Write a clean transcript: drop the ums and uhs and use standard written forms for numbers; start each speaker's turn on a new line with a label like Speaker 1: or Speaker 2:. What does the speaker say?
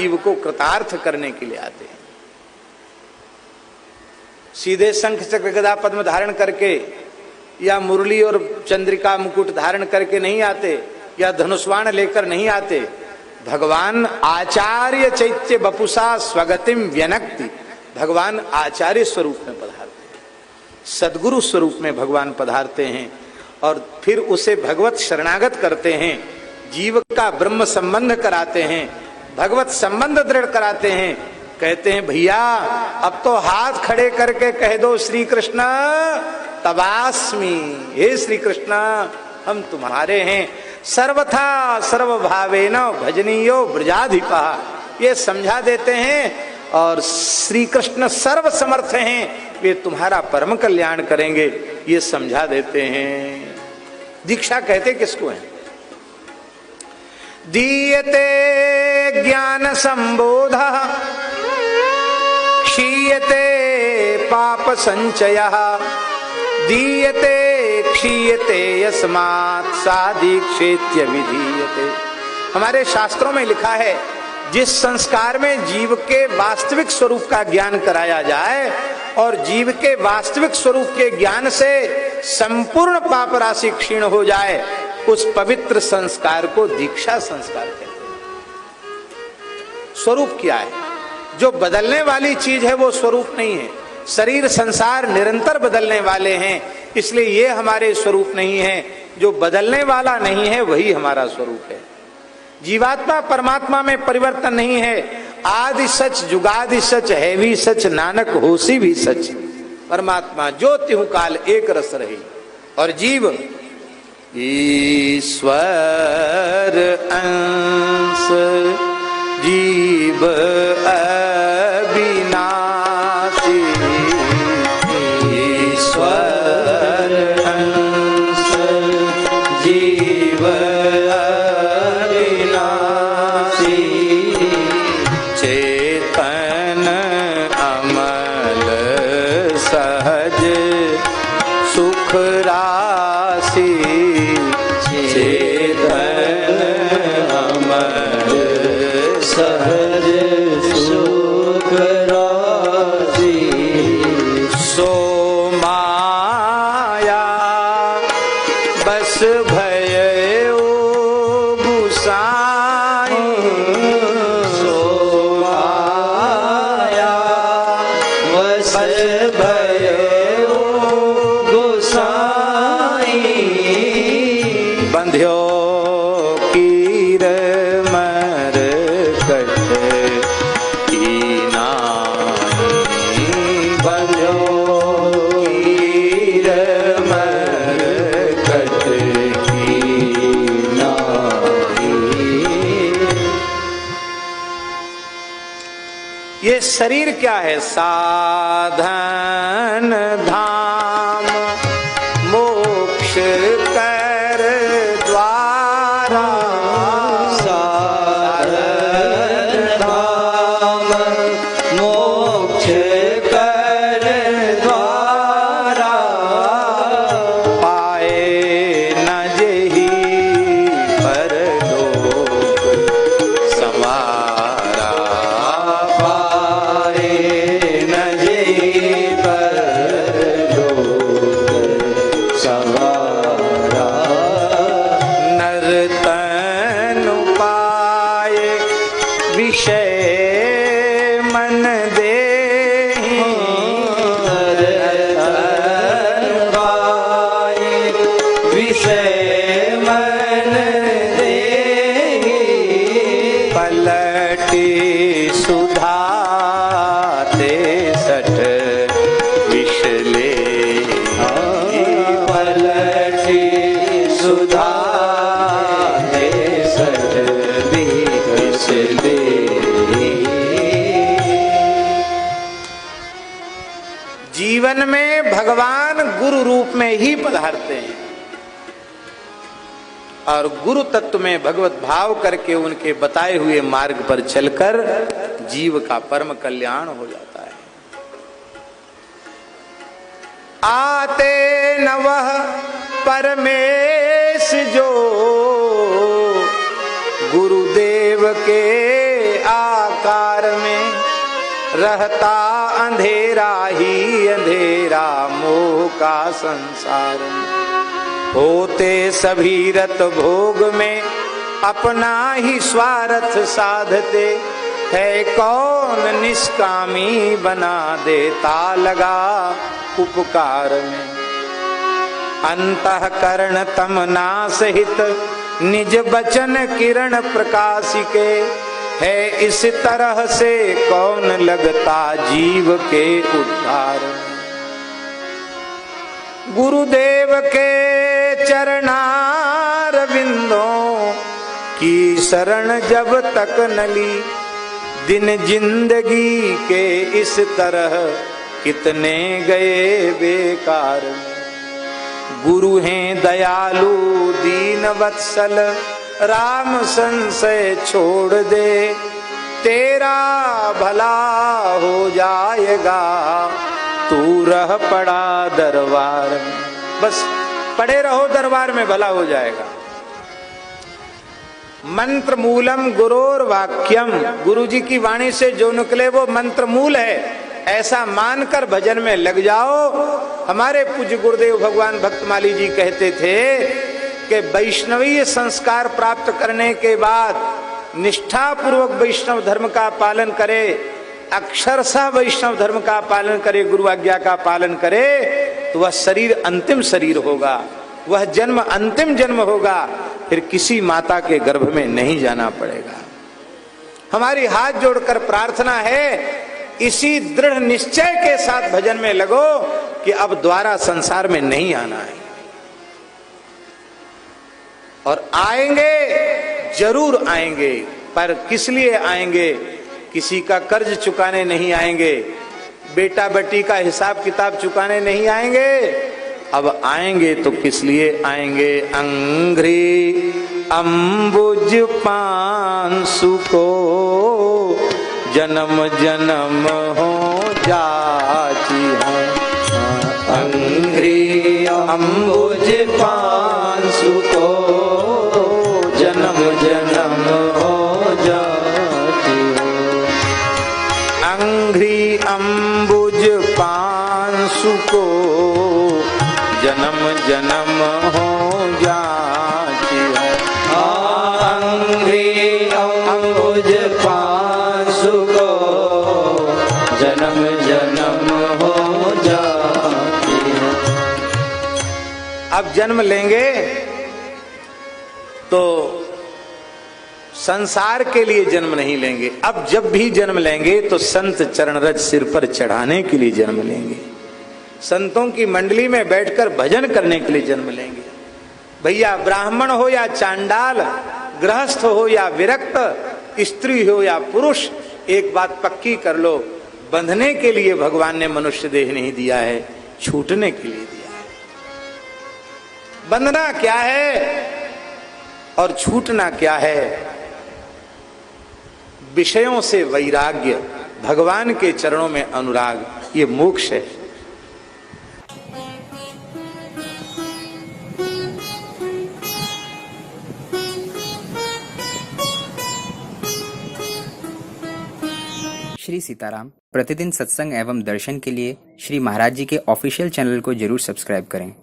Speaker 1: जीव को कृतार्थ करने के लिए आते हैं। सीधे शंख चक्र गदा पद्म धारण करके या मुरली और चंद्रिका मुकुट धारण करके नहीं आते, या धनुष्वाण लेकर नहीं आते। भगवान आचार्य चैत्य बपुषा स्वगतिम व्यनक्ति, भगवान आचार्य स्वरूप में पधारते हैं, सदगुरु स्वरूप में भगवान पधारते हैं और फिर उसे भगवत शरणागत करते हैं, जीव का ब्रह्म संबंध कराते हैं, भगवत संबंध दृढ़ कराते हैं। कहते हैं भैया अब तो हाथ खड़े करके कह दो श्री कृष्ण तवास्मि, हे श्री कृष्ण हम तुम्हारे हैं, सर्वथा सर्वभावेन भजनीयो ब्रजाधिपा, ये समझा देते हैं। और श्री कृष्ण सर्व समर्थ हैं, वे तुम्हारा परम कल्याण करेंगे, ये समझा देते हैं। दीक्षा कहते किसको है? दीयते ज्ञान संबोध क्षीयते पाप संचयः, दीयते क्षीयते यस्मात् सादीक्षेत्य विधीयते। हमारे शास्त्रों में लिखा है जिस संस्कार में जीव के वास्तविक स्वरूप का ज्ञान कराया जाए और जीव के वास्तविक स्वरूप के ज्ञान से संपूर्ण पाप राशि क्षीण हो जाए, उस पवित्र संस्कार को दीक्षा संस्कार कहते हैं। स्वरूप क्या है? जो बदलने वाली चीज है वो स्वरूप नहीं है। शरीर संसार निरंतर बदलने वाले हैं, इसलिए ये हमारे स्वरूप नहीं है। जो बदलने वाला नहीं है वही हमारा स्वरूप है। जीवात्मा परमात्मा में परिवर्तन नहीं है। आदि सच जुगादि सच है भी सच, नानक होसी भी सच। परमात्मा जो तिहु काल एक रस रही, और जीव ईश्वर अंश जीव अविनाशी, ईश्वर अंश जीव अविनाशी, चेतन अमल सहज सुख राशि, चेतन अमल सहज सुख राशि, सो माया बस भयो गुसाई, सो माया बस भयो गुसाई, बंध्यो कीर मर कट की नाई, बंध्यो कीर मर कट की नाई। ये शरीर क्या है? साधन धाम मोक्ष कर द्वारा, साधन धाम मोक्ष कर द्वारा, पाए न जेहि परलोक संवारा, पाए न जेहि परलोक संवारा, नर तनु पाए विषय मन देहि, नर तनु पाए विषय मन देहि, पलटी सुधाते सठ विष लेहि, पलटी सुधाते सठ विष लेहि। जीवन में भगवान गुरु रूप में ही पधारते हैं और गुरु तत्व में भगवत भाव करके उनके बताए हुए मार्ग पर चलकर जीव का परम कल्याण हो जाता है। आते न वह परमेश जो गुरुदेव के आका रहता अंधेरा ही अंधेरा मोह का संसार में। होते सभी रत भोग में अपना ही स्वार्थ साधते, है कौन निष्कामी बना देता लगा उपकार में। अंतःकरण तमना सहित निज बचन किरण प्रकाशिके, है इस तरह से कौन लगता जीव के उद्धार में। गुरुदेव के चरणार बिंदों की शरण जब तक न ली, दिन जिंदगी के इस तरह कितने गए बेकार में। गुरु हैं दयालु दीन वत्सल राम संशय छोड़ दे, तेरा भला हो जाएगा तू रह पड़ा दरबार में। बस पड़े रहो दरबार में, भला हो जाएगा। मंत्र मूलम गुरोर वाक्यम, गुरु जी की वाणी से जो निकले वो मंत्र मूल है, ऐसा मानकर भजन में लग जाओ। हमारे पूज्य गुरुदेव भगवान भक्तमाली जी कहते थे कि वैष्णवीय संस्कार प्राप्त करने के बाद निष्ठा पूर्वक वैष्णव धर्म का पालन करे, अक्षरशः वैष्णव धर्म का पालन करे, गुरु आज्ञा का पालन करे, तो वह शरीर अंतिम शरीर होगा, वह जन्म अंतिम जन्म होगा, फिर किसी माता के गर्भ में नहीं जाना पड़ेगा। हमारी हाथ जोड़कर प्रार्थना है, इसी दृढ़ निश्चय के साथ भजन में लगो कि अब द्वारा संसार में नहीं आना है। और आएंगे, जरूर आएंगे, पर किस लिए आएंगे? किसी का कर्ज चुकाने नहीं आएंगे, बेटा बेटी का हिसाब किताब चुकाने नहीं आएंगे। अब आएंगे तो किस लिए आएंगे? अंघ्रि अंबुज पांसु को जन्म जन्म हो जाची है। अंघ्रि अंबुज पांसु को जन्म जन्म हो जाती हो। अंघ्रि अंबुज पांसु को जन्म जन्म हो जाती है। अंघ्रि अंबुज पांसु को जन्म जन्म हो जाती है। अब जन्म लेंगे तो संसार के लिए जन्म नहीं लेंगे। अब जब भी जन्म लेंगे तो संत चरणरज सिर पर चढ़ाने के लिए जन्म लेंगे, संतों की मंडली में बैठकर भजन करने के लिए जन्म लेंगे। भैया ब्राह्मण हो या चांडाल, गृहस्थ हो या विरक्त, स्त्री हो या पुरुष, एक बात पक्की कर लो, बंधने के लिए भगवान ने मनुष्य देह नहीं दिया है, छूटने के लिए दिया है। बंधना क्या है और छूटना क्या है? विषयों से वैराग्य, भगवान के चरणों में अनुराग, ये मोक्ष है।
Speaker 2: श्री सीताराम प्रतिदिन सत्संग एवं दर्शन के लिए श्री महाराज जी के ऑफिशियल चैनल को जरूर सब्सक्राइब करें।